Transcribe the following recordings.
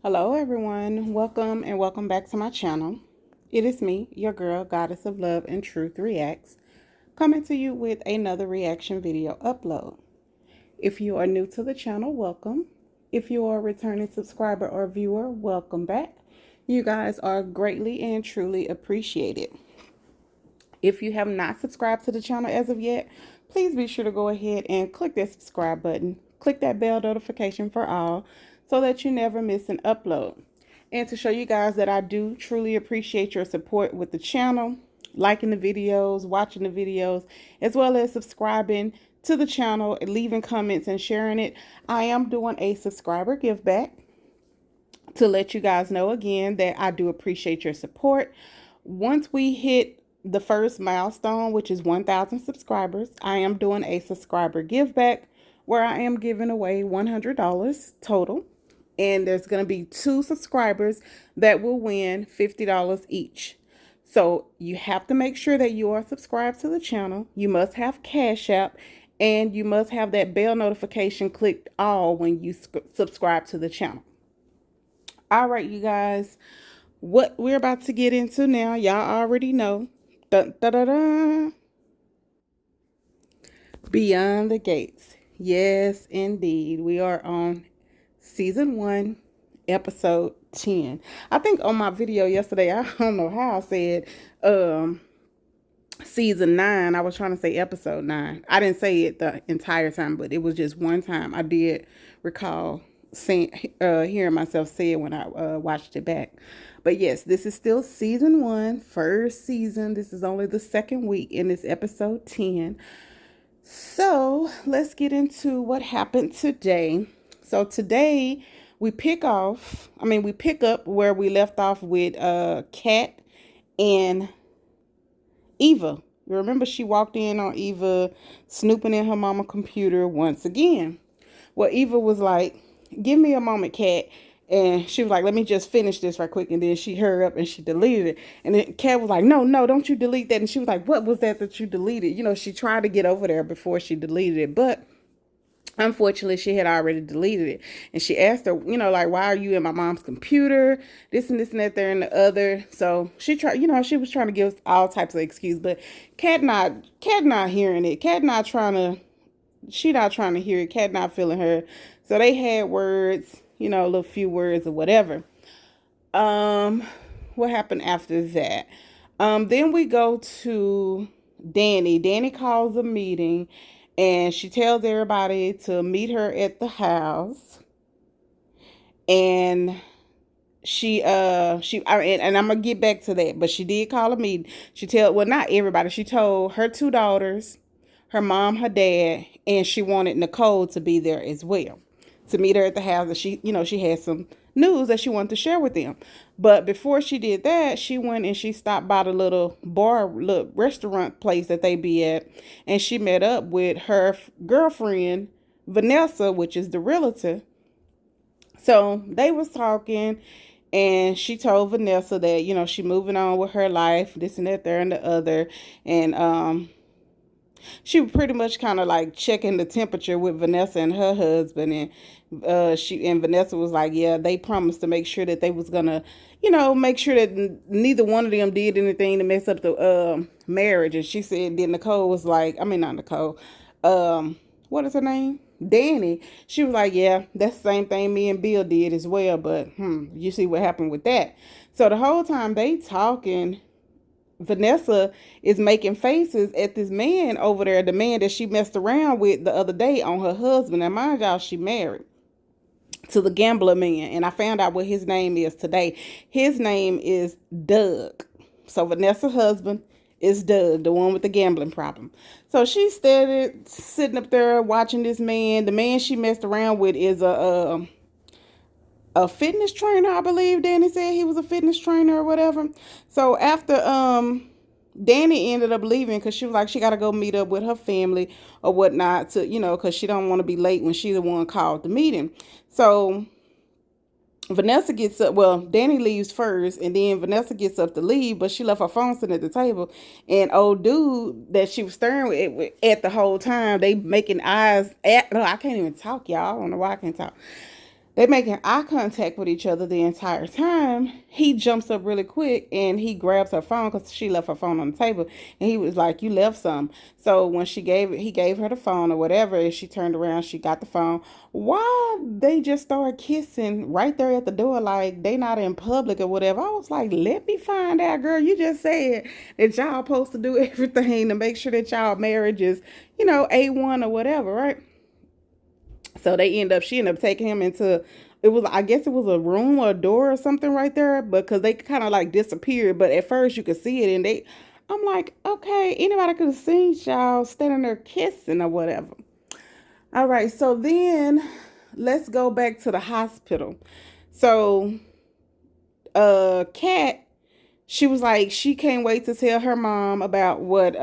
Hello everyone, welcome and welcome back to my channel. It is me, your girl, Goddess of Love and Truth Reacts, coming to you with another reaction video upload. If you are new to the channel, welcome. If you are a returning subscriber or viewer, welcome back. You guys are greatly and truly appreciated. If you have not subscribed to the channel as of yet, please be sure to go ahead and click that subscribe button. Click that bell notification for all so that you never miss an upload. And to show you guys that I do truly appreciate your support with the channel, liking the videos, watching the videos, as well as subscribing to the channel, leaving comments and sharing it, I am doing a subscriber give back to let you guys know again that I do appreciate your support. Once we hit the first milestone, which is 1,000 subscribers, I am doing a subscriber give back where I am giving away $100 total. And there's going to be 2 subscribers that will win $50 each. So you have to make sure that you are subscribed to the channel. You must have Cash App and you must have that bell notification clicked all when you subscribe to the channel. All right, you guys, what we're about to get into now, y'all already know. Dun, dun, dun, dun. Beyond the Gates. Yes, indeed. We are on season 1, episode 10. I think on my video yesterday, I don't know how I said season 9. I was trying to say episode 9. I didn't say it the entire time, but it was just one time I did recall hearing myself say it when I watched it back. But yes, this is still season 1, first season. This is only the second week in this episode 10. So let's get into what happened today. So today we pick up where we left off with Kat and Eva. You remember she walked in on Eva snooping in her mama computer once again. Well, Eva was like, "Give me a moment, Kat." And she was like, "Let me just finish this right quick." And then she hurried up and she deleted it. And then Kat was like, "No, don't you delete that." And she was like, "What was that you deleted?" You know, she tried to get over there before she deleted it. But unfortunately, she had already deleted it. And she asked her, like, "Why are you in my mom's computer? This and that, there and the other." So she tried, she was trying to give all types of excuses. But Kat not hearing it. She not trying to hear it. Kat not feeling her. So they had words, a little few words or whatever. What happened after that? Then we go to Danny. Danny calls a meeting and she tells everybody to meet her at the house. And and I'm gonna get back to that, but she did call a meeting. Not everybody. She told her 2 daughters, her mom, her dad, and she wanted Nicole to be there as well to meet her at the house. And she had some news that she wanted to share with them. But before she did that, she went and she stopped by the little restaurant place that they be at, and she met up with her girlfriend Vanessa, which is the realtor. So they was talking, and she told Vanessa that, she moving on with her life, this and that, there and the other. And she was pretty much kind of like checking the temperature with Vanessa and her husband. And Vanessa was like, yeah, they promised to make sure that they was gonna, make sure that neither one of them did anything to mess up the marriage. And she said that Nicole was like, I mean, not Nicole, what is her name? Danny. She was like, yeah, that's the same thing me and Bill did as well. But you see what happened with that. So the whole time they talking, Vanessa is making faces at this man over there, the man that she messed around with the other day on her husband. And mind y'all, she married to the gambler man. And I found out what his name is today. His name is Doug. So Vanessa's husband is Doug, the one with the gambling problem. So she started sitting up there watching this man. The man she messed around with is a fitness trainer, I believe. Danny said he was a fitness trainer or whatever. So after Danny ended up leaving because she was like, she got to go meet up with her family or whatnot to, because she don't want to be late when she the one called the meeting. So Vanessa gets up. Well, Danny leaves first, and then Vanessa gets up to leave, but she left her phone sitting at the table. And old dude that she was staring at the whole time, they making eyes at. No, I can't even talk, y'all. I don't know why I can't talk. They making eye contact with each other the entire time. He jumps up really quick and he grabs her phone because she left her phone on the table. And he was like, "You left some." So when he gave her the phone or whatever, and she turned around, she got the phone. While they just started kissing right there at the door, like they not in public or whatever. I was like, "Let me find out, girl. You just said that y'all supposed to do everything to make sure that y'all marriage is, A1 or whatever, right?" So she ended up taking him into, it was, I guess it was a room or a door or something right there, because they kind of like disappeared. But at first you could see it, and I'm like, okay, anybody could have seen y'all standing there kissing or whatever. All right, so then let's go back to the hospital. So, Kat, she was like, she can't wait to tell her mom about what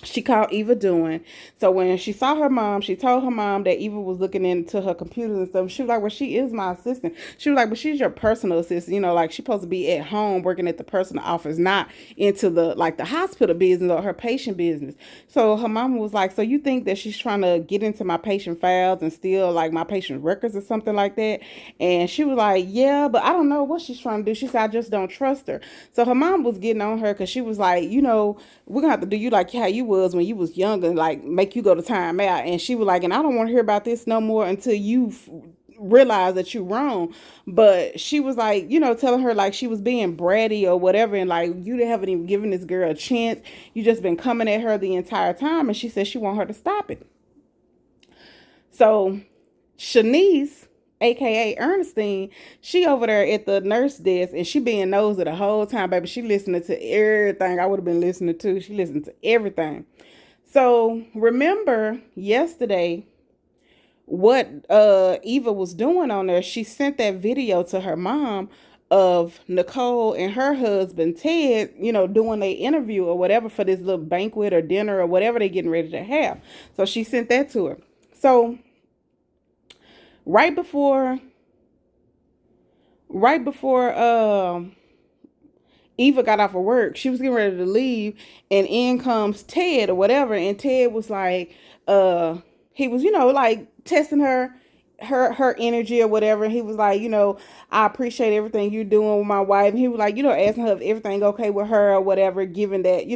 she called Eva doing. So when she saw her mom, she told her mom that Eva was looking into her computers and stuff. She was like, "Well, she is my assistant." She was like, "But she's your personal assistant. Like she's supposed to be at home working at the personal office, not into the hospital business or her patient business." So her mom was like, "So you think that she's trying to get into my patient files and steal like my patient records or something like that?" And she was like, "Yeah, but I don't know what she's trying to do." She said, "I just don't trust her." So her mom was getting on her because she was like, "We're gonna have to do you like how you was when you was younger, like make you go to time out." And she was like, "And I don't want to hear about this no more until you realize that you're wrong." But she was like, telling her like she was being bratty or whatever, and like you haven't even given this girl a chance. You just been coming at her the entire time, and she said she want her to stop it. So Shanice, aka Ernestine, she over there at the nurse desk, and she being nosy the whole time, baby. She listening to everything I would have been listening to. She listened to everything. So remember yesterday what Eva was doing on there? She sent that video to her mom of Nicole and her husband Ted, doing their interview or whatever for this little banquet or dinner or whatever they're getting ready to have. So she sent that to her. So right before right before Eva got off of work, she was getting ready to leave, and in comes Ted or whatever, and Ted was like, he was, like testing her energy or whatever. And he was like, "I appreciate everything you're doing with my wife." And he was like, asking her if everything okay with her or whatever, given that,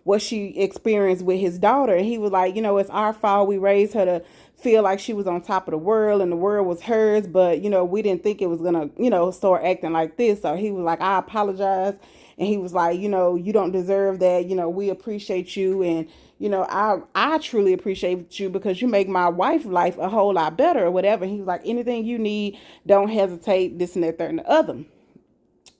what she experienced with his daughter. And he was like, "It's our fault. We raised her to feel like she was on top of the world and the world was hers, but we didn't think it was gonna, start acting like this." So he was like, "I apologize." And he was like, "You don't deserve that. We appreciate you, and I truly appreciate you because you make my wife's life a whole lot better or whatever." And he was like, "Anything you need, don't hesitate, this and that, third, and the other."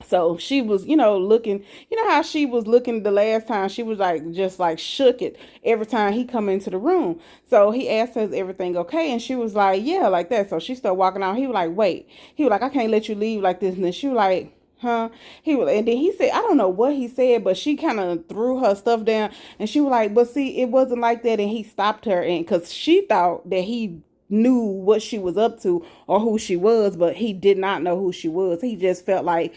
So she was, looking, how she was looking the last time. She was like, just like shook it every time he come into the room. So he asked her, "Is everything okay?" And she was like, "Yeah," like that. So she started walking out. He was like, "Wait." He was like, "I can't let you leave like this." And then she was like, "Huh?" And then he said, I don't know what he said, but she kind of threw her stuff down, and she was like, "But see, it wasn't like that." And he stopped her, and because she thought that he knew what she was up to or who she was, but he did not know who she was. He just felt like,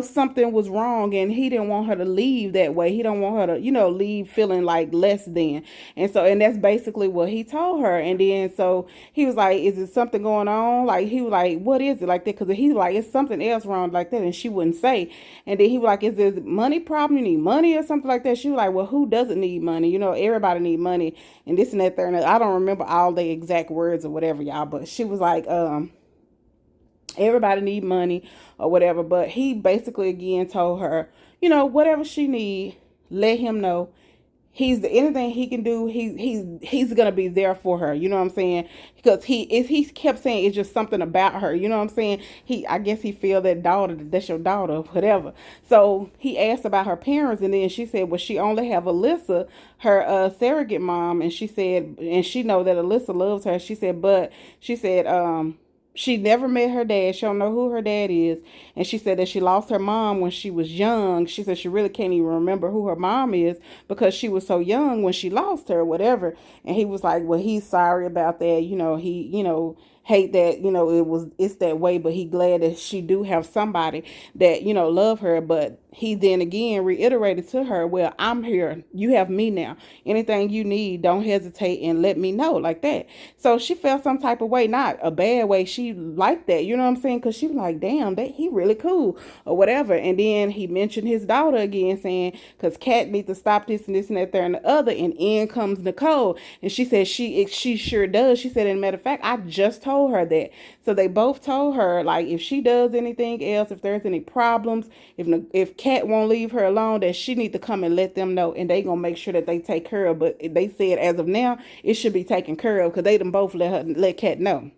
something was wrong, and he didn't want her to leave that way. He don't want her to, leave feeling like less than. And that's basically what he told her. And then so he was like, "Is it something going on?" Like he was like, "What is it like that?" Because he was like, "It's something else wrong like that," and she wouldn't say. And then he was like, "Is this money problem? You need money or something like that?" She was like, "Well, who doesn't need money? Everybody need money," and this and that there. And I don't remember all the exact words or whatever, y'all, but she was like, everybody need money or whatever. But he basically again told her, whatever she need, let him know. Anything he can do, he's gonna be there for her. You know what I'm saying? Because he kept saying it's just something about her. You know what I'm saying? I guess he feel that's your daughter, whatever. So he asked about her parents, and then she said, "Well, she only have Alyssa, her surrogate mom," and she said, and she know that Alyssa loves her. She said, but she said, she never met her dad. She don't know who her dad is. And she said that she lost her mom when she was young. She said she really can't even remember who her mom is because she was so young when she lost her, whatever. And he was like, "Well, he's sorry about that. He, hate that, it's that way, but he glad that she do have somebody that, love her. But he then again reiterated to her, well, I'm here, you have me now, anything you need, don't hesitate and let me know, like that. So she felt some type of way, not a bad way, she liked that, you know what I'm saying, because she was like, damn, that he really cool or whatever. And then he mentioned his daughter again, saying, because Kat needs to stop this and this and that there and the other. And in comes Nicole, and she said she sure does. She said, as a matter of fact, I just told her that. So they both told her, like, if she does anything else, if there's any problems, if Kat won't leave her alone, that she need to come and let them know, and they gonna make sure that they take care of. But they said as of now, it should be taken care of because they done both let Kat know.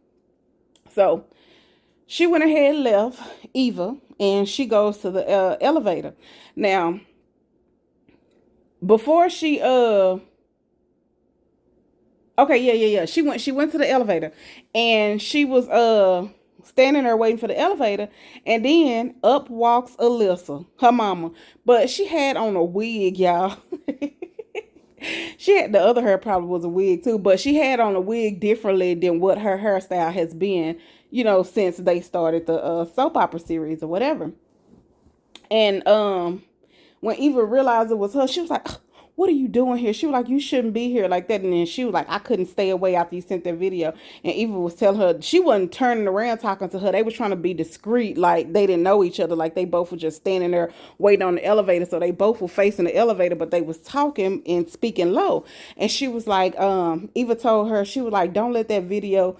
So she went ahead and left Eva, and she goes to the elevator. Now, before she okay, yeah. She went to the elevator, and she was standing there waiting for the elevator, and then up walks Alyssa, her mama. But she had on a wig, y'all. She had, the other hair probably was a wig too, but she had on a wig differently than what her hairstyle has been, since they started the soap opera series or whatever. And when Eva realized it was her, she was like, what are you doing here? She was like, you shouldn't be here, like that. And then she was like, I couldn't stay away after you sent that video. And Eva was telling her, she wasn't turning around talking to her. They was trying to be discreet, like they didn't know each other, like they both were just standing there waiting on the elevator. So they both were facing the elevator, but they was talking and speaking low. And she was like, Eva told her, she was like, don't let that video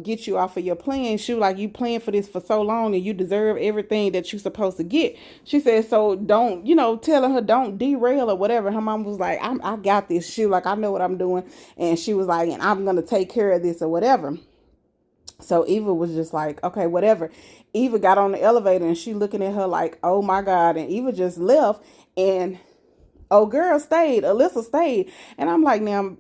get you off of your plan. She was like, you planned for this for so long and you deserve everything that you're supposed to get. She said, so don't, telling her don't derail or whatever. Her mom was like, I got this. She was like, I know what I'm doing. And she was like, and I'm gonna take care of this or whatever. So Eva was just like, okay, whatever. Eva got on the elevator and she looking at her like, oh my God. And Eva just left, and oh girl stayed, Alyssa stayed. And I'm like, now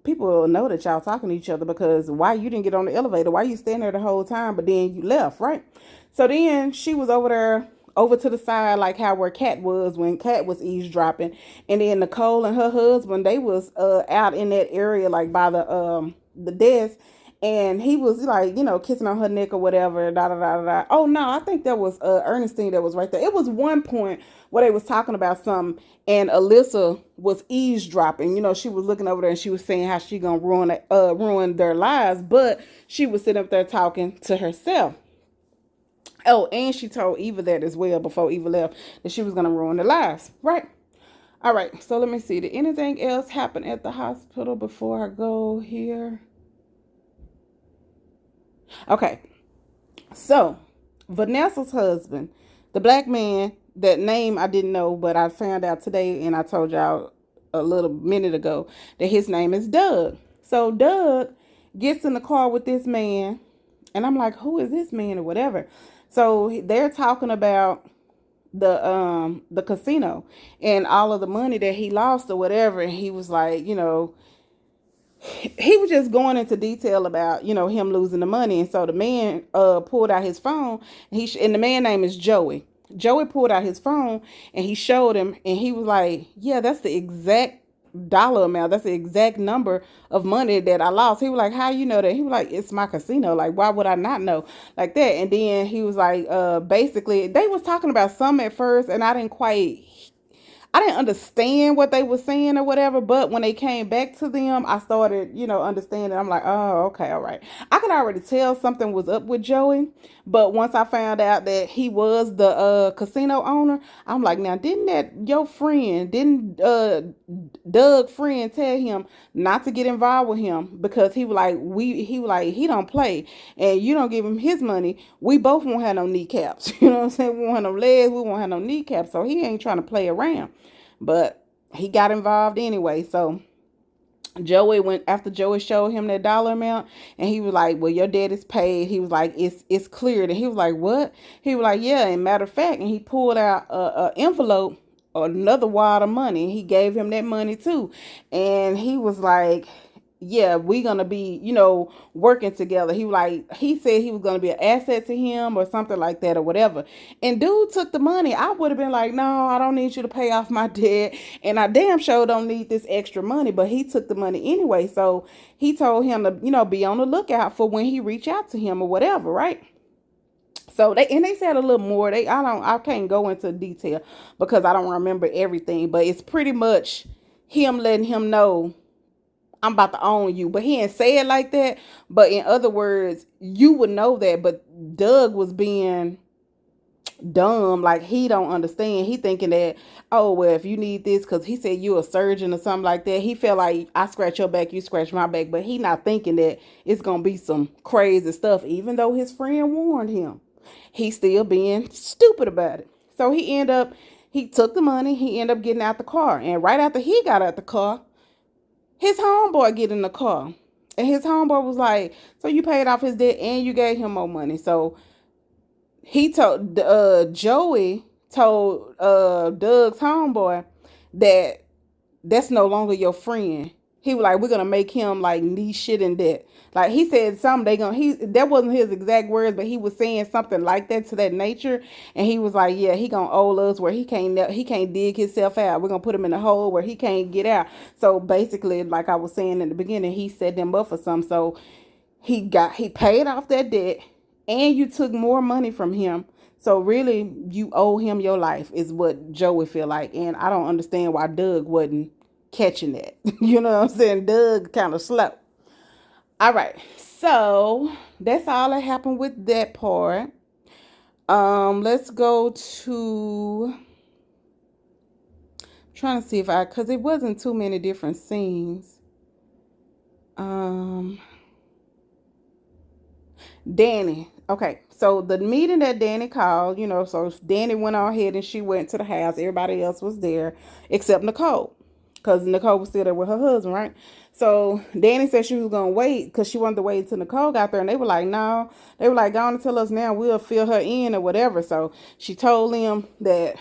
people will know that y'all talking to each other, because why you didn't get on the elevator? Why you standing there the whole time, but then you left, right? So then she was over there, over to the side, like how where Kat was when Kat was eavesdropping. And then Nicole and her husband, they was out in that area, like by the desk. And he was like, kissing on her neck or whatever, da da da da. Oh no, I think that was Ernestine that was right there. It was one point where they was talking about something, and Alyssa was eavesdropping. She was looking over there and she was saying how she gonna ruin their lives, but she was sitting up there talking to herself. Oh, and she told Eva that as well before Eva left, that she was gonna ruin their lives, right? All right. So let me see. Did anything else happen at the hospital before I go here? Okay, so Vanessa's husband, the black man, that name I didn't know, but I found out today, and I told y'all a little minute ago that his name is Doug. So Doug gets in the car with this man, and I'm like, who is this man or whatever? So they're talking about the casino and all of the money that he lost or whatever, and he was like, he was just going into detail about him losing the money. And so the man pulled out his phone, and the man name is Joey pulled out his phone and he showed him, and he was like, yeah, that's the exact dollar amount, that's the exact number of money that I lost. He was like, how you know that? He was like, it's my casino, like why would I not know, like that. And then he was like, basically they was talking about some at first, and I didn't understand what they were saying or whatever, but when they came back to them, I started, understanding. I'm like, oh, okay, all right. I could already tell something was up with Joey, but once I found out that he was the casino owner, I'm like, now didn't Doug friend tell him not to get involved with him, because he was like he don't play, and you don't give him his money, we both won't have no kneecaps. You know what I'm saying? We won't have no legs, we won't have no kneecaps, so he ain't trying to play around. But he got involved anyway. So Joey went after Joey showed him that dollar amount, and he was like, well, your debt is paid. He was like, it's cleared. And he was like, what? He was like, yeah, and matter of fact, and he pulled out a envelope, another wad of money. He gave him that money too. And he was like, yeah, we gonna be, working together. He said he was gonna be an asset to him or something like that or whatever. And dude took the money. I would have been like, no, I don't need you to pay off my debt, and I damn sure don't need this extra money. But he took the money anyway. So he told him to, be on the lookout for when he reach out to him or whatever, right? So they said a little more. I can't go into detail because I don't remember everything, but it's pretty much him letting him know I'm about to own you. But he didn't say it like that. But in other words, you would know that. But Doug was being dumb. Like, he don't understand. He thinking that, oh, well, if you need this, because he said you a surgeon or something like that. He felt like I scratch your back, you scratch my back. But he not thinking that it's going to be some crazy stuff. Even though his friend warned him, he still being stupid about it. So he took the money. He ended up getting out the car. And right after he got out the car, his homeboy get in the car. And his homeboy was like, so you paid off his debt and you gave him more money. So he told Joey told Doug's homeboy that that's no longer your friend. He was like, we're gonna make him like knee shit in debt. Like, he said something, that wasn't his exact words, but he was saying something like that, to that nature. And he was like, yeah, he gonna owe us where he can't dig himself out. We're gonna put him in a hole where he can't get out. So basically, like I was saying in the beginning, he set them up for something. So he paid off that debt, and you took more money from him. So really, you owe him your life, is what Joey feel like. And I don't understand why Doug wasn't catching that. You know what I'm saying? Doug kind of slow. All right. So that's all that happened with that part. Let's go to, trying to see because it wasn't too many different scenes. Danny. Okay, so the meeting that Danny called, so Danny went on ahead and she went to the house. Everybody else was there except Nicole, because Nicole was still there with her husband, right? So Danny said she was going to wait because she wanted to wait until Nicole got there. And they were like, no. They were like, go on and tell us now. We'll fill her in or whatever. So she told them that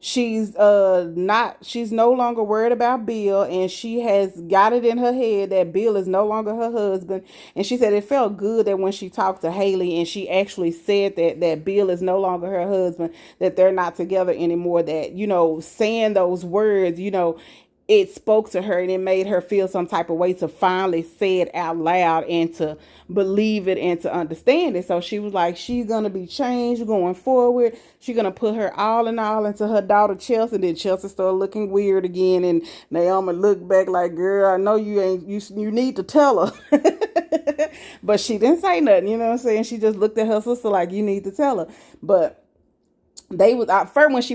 she's no longer worried about Bill, and she has got it in her head that Bill is no longer her husband. And she said it felt good that when she talked to Haley and she actually said that Bill is no longer her husband, that they're not together anymore, that saying those words, it spoke to her and it made her feel some type of way to finally say it out loud and to believe it and to understand it. So she was like, she's going to be changed going forward. She's going to put her all in all into her daughter Chelsea. Then Chelsea started looking weird again, and Naomi looked back like, girl, I know you need to tell her. But she didn't say nothing, you know what I'm saying? She just looked at her sister like, you need to tell her. But they was out first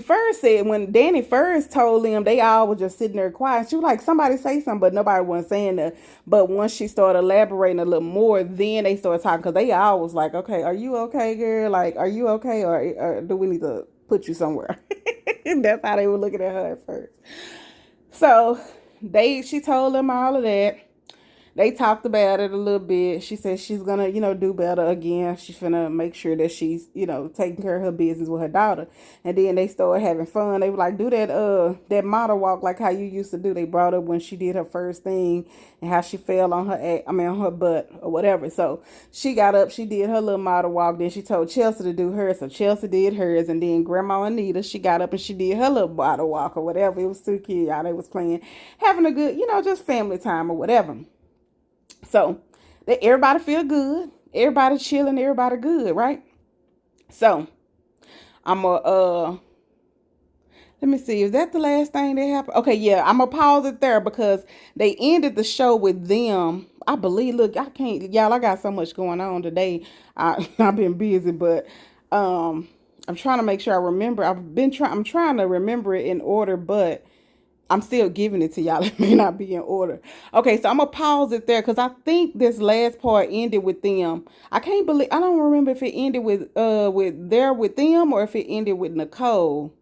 when Danny first told them, they all was just sitting there quiet. She was like, somebody say something, but nobody wasn't saying that. But once she started elaborating a little more, then they started talking, because they all was like, okay, are you okay, girl? Like, are you okay, or do we need to put you somewhere? That's how they were looking at her at first. So she told them all of that. They talked about it a little bit. She said she's gonna, do better again. She's gonna make sure that she's, taking care of her business with her daughter. And then they started having fun. They were like, do that model walk like how you used to do. They brought up when she did her first thing and how she fell on on her butt or whatever. So she got up, she did her little model walk. Then she told Chelsea to do hers. So Chelsea did hers. And then Grandma Anita, she got up and she did her little model walk or whatever. It was too cute, y'all. They was playing, having a good, just family time or whatever. So everybody feel good, everybody chilling, everybody good, right? So I'm let me see, is that the last thing that happened? Okay, yeah, I'm gonna pause it there because they ended the show with them. I believe, look, I can't, y'all, I got so much going on today. I've been busy, but I'm trying to make sure I remember. I'm trying to remember it in order, but I'm still giving it to y'all. It may not be in order. Okay, so I'm gonna pause it there because I think this last part ended with them. I don't remember if it ended with them or if it ended with Nicole.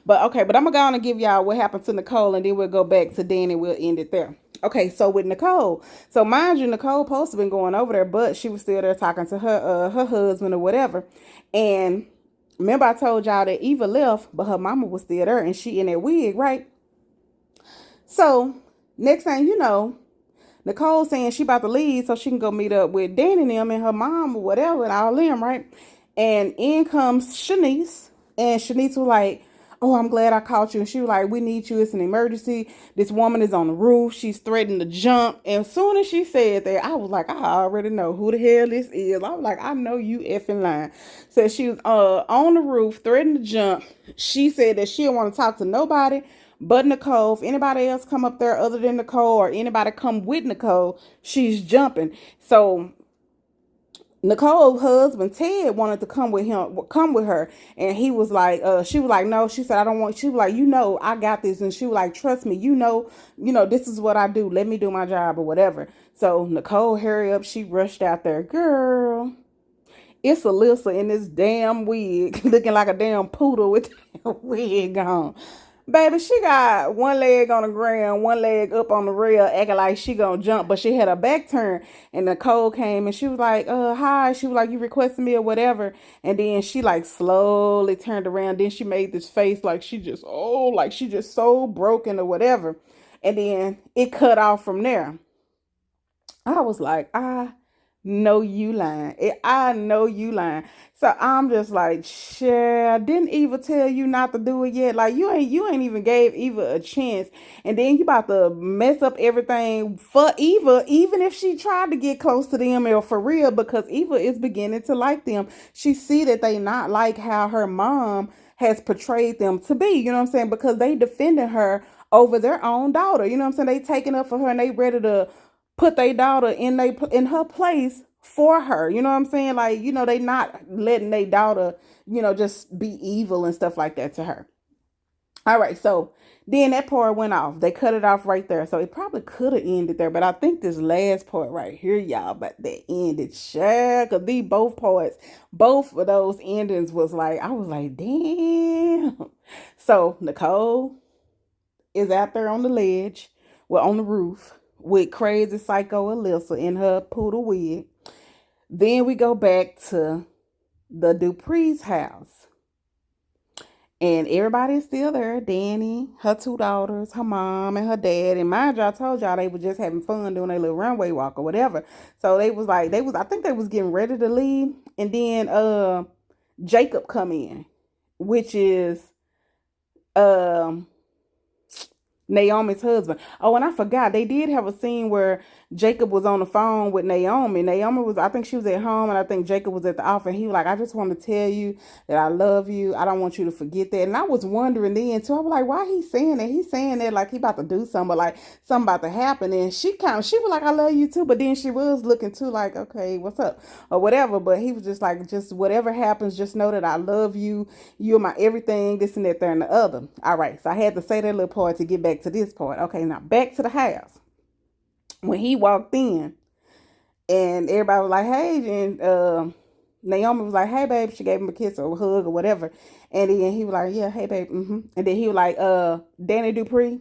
But okay, but I'm gonna go on and give y'all what happened to Nicole, and then we'll go back to Danny. We'll end it there. Okay, so with Nicole, so mind you, Nicole supposed to been going over there, but she was still there talking to her husband or whatever. And remember I told y'all that Eva left, but her mama was still there, and she in that wig, right? So next thing you know, Nicole saying she about to leave so she can go meet up with Danny and them and her mom or whatever and all them, right? And in comes Shanice, and Shanice was like, "Oh, I'm glad I caught you." And she was like, "We need you. It's an emergency. This woman is on the roof. She's threatening to jump." And as soon as she said that, I was like, I already know who the hell this is. I was like, I know you effing lying. So she was on the roof, threatening to jump. She said that she didn't want to talk to nobody but Nicole. If anybody else come up there other than Nicole or anybody come with Nicole, she's jumping. So Nicole's husband Ted wanted to come with her, and he was like, she was like, no. She said, I don't want. She was like, I got this, and she was like, trust me, this is what I do. Let me do my job or whatever. So Nicole, hurry up. She rushed out there, girl. It's Alyssa in this damn wig, looking like a damn poodle with the wig on. Baby, she got one leg on the ground, one leg up on the rail, acting like she gonna jump, but she had her back turned. And Nicole came and she was like, hi. She was like, you requested me or whatever. And then she like slowly turned around. Then she made this face like like she just so broken or whatever. And then it cut off from there. I was like, I know you lying. I know you lying. So I'm just like, share. Didn't Eva tell you not to do it yet? Like you ain't even gave Eva a chance. And then you about to mess up everything for Eva, even if she tried to get close to them or for real, because Eva is beginning to like them. She see that they not like how her mom has portrayed them to be. You know what I'm saying? Because they defended her over their own daughter. You know what I'm saying? They taking up for her and they ready to put their daughter in her place for her. You know what I'm saying? Like, they not letting their daughter, just be evil and stuff like that to her. All right, so then that part went off. They cut it off right there. So it probably could have ended there, but I think this last part right here, y'all, but they ended sure. Cause these both of those endings was like, I was like, damn. So Nicole is out there on the ledge, on the roof with crazy psycho Alyssa in her poodle wig. Then we go back to the Dupree's house. And everybody's still there. Danny, her two daughters, her mom, and her dad. And mind you, I told y'all they were just having fun doing their little runway walk or whatever. So I think they was getting ready to leave. And then Jacob come in, which is Naomi's husband. Oh, and I forgot, they did have a scene where Jacob was on the phone with Naomi. I think she was at home, and I think Jacob was at the office. And he was like, I just want to tell you that I love you. I don't want you to forget that. And I was wondering then, too. I was like, why he saying that? He's saying that like he about to do something, but like something about to happen. And she was like, I love you, too. But then she was looking, too, like, okay, what's up? Or whatever. But he was just like, just whatever happens, just know that I love you. You're my everything, this and that, there, and the other. All right, so I had to say that little part to get back to this part. Okay, now back to the house. When he walked in and everybody was like, hey, and Naomi was like, hey, babe. She gave him a kiss or a hug or whatever. And then he was like, yeah, hey, babe. And then he was like, Danny Dupree,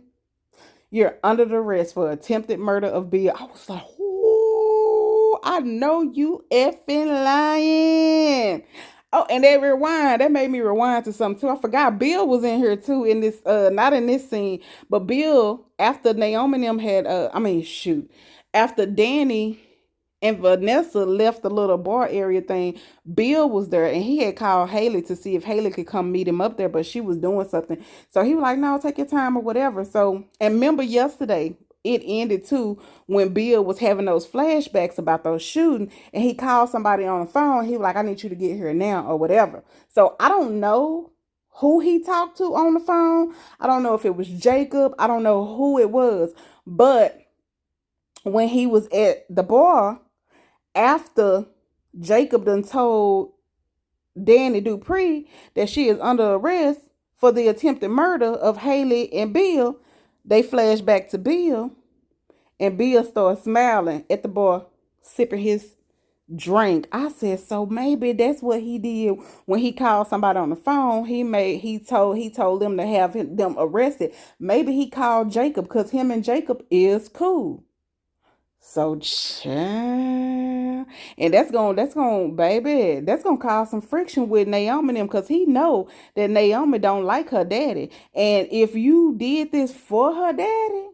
you're under the arrest for attempted murder of Bill. I was like, ooh, I know you effing lying. Oh, and that made me rewind to something too. I forgot Bill was in here too in this, not in this scene, but Bill, after Naomi and them had, after Danny and Vanessa left the little bar area thing, Bill was there and he had called Haley to see if Haley could come meet him up there, but she was doing something. So he was like, no, take your time or whatever. So, and remember yesterday, it ended too when Bill was having those flashbacks about those shooting and he called somebody on the phone. He was like, I need you to get here now or whatever. So I don't know who he talked to on the phone. I don't know if it was Jacob. I don't know who it was. But when he was at the bar, after Jacob done told Danny Dupree that she is under arrest for the attempted murder of Haley and Bill, they flash back to Bill, and Bill started smiling at the bar, sipping his drink. I said, so maybe that's what he did when he called somebody on the phone. He told them to have them arrested. Maybe he called Jacob because him and Jacob is cool. So, child. And that's gonna cause some friction with Naomi and them because he know that Naomi don't like her daddy. And if you did this for her daddy,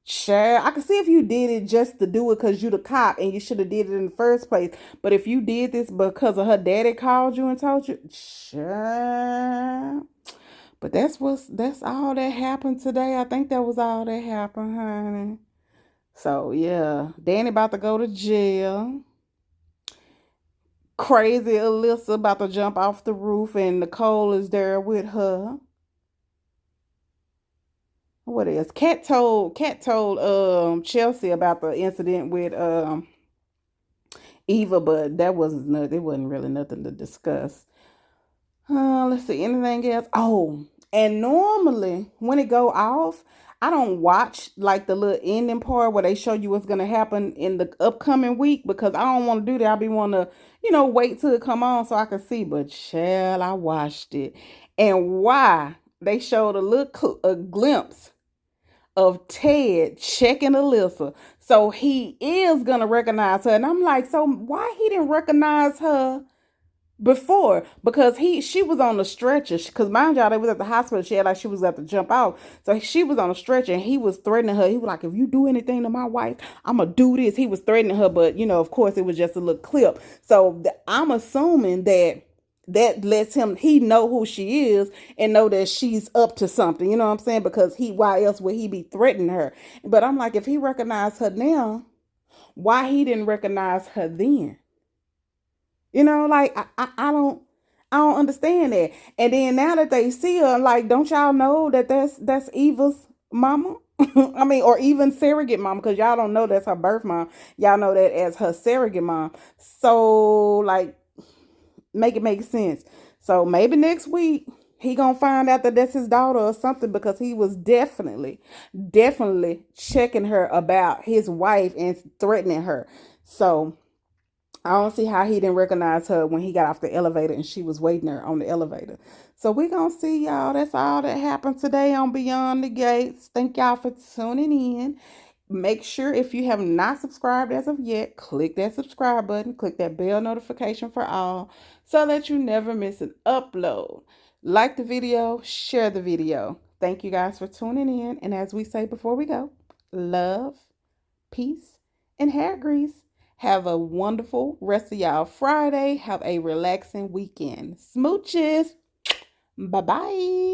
Sure, I can see if you did it just to do it because you the cop and you should have did it in the first place. But if you did this because of her daddy called you and told you, sure. But that's all that happened today. I think that was all that happened, honey. So yeah, Danny about to go to jail. Crazy Alyssa about to jump off the roof, and Nicole is there with her. What is Cat told Chelsea about the incident with Eva, but that wasn't nothing. It wasn't really nothing to discuss. Let's see, anything else? Oh, and normally when it go off, I don't watch like the little ending part where they show you what's gonna happen in the upcoming week because I don't want to do that. I be want to, wait till it come on so I can see. But shall I watched it, and why they showed a little a glimpse of Ted checking Alyssa, so he is gonna recognize her, and I'm like, so why he didn't recognize her before? Because she was on the stretcher, because mind y'all, they was at the hospital. She had like she was at to jump out, so she was on a stretcher and he was threatening her. He was like, if you do anything to my wife, I'm gonna do this. He was threatening her, but of course it was just a little clip. So I'm assuming that lets him, he know who she is and know that she's up to something, you know what I'm saying? Because why else would he be threatening her? But I'm like, if he recognized her now, why he didn't recognize her then? Like I don't understand that. And then now that they see her, like, don't y'all know that that's Eva's mama? I mean, or even surrogate mama, because y'all don't know that's her birth mom. Y'all know that as her surrogate mom. So like, make it make sense. So maybe next week he gonna find out that that's his daughter or something, because he was definitely checking her about his wife and threatening her. So I don't see how he didn't recognize her when he got off the elevator and she was waiting there on the elevator. So we gonna see, y'all. That's all that happened today on Beyond the Gates. Thank y'all for tuning in. Make sure, if you have not subscribed as of yet, click that subscribe button, click that bell notification for all, so that you never miss an upload. Like the video, share the video. Thank you guys for tuning in. And as we say before we go, love, peace, and hair grease. Have a wonderful rest of y'all Friday. Have a relaxing weekend. Smooches. Bye bye.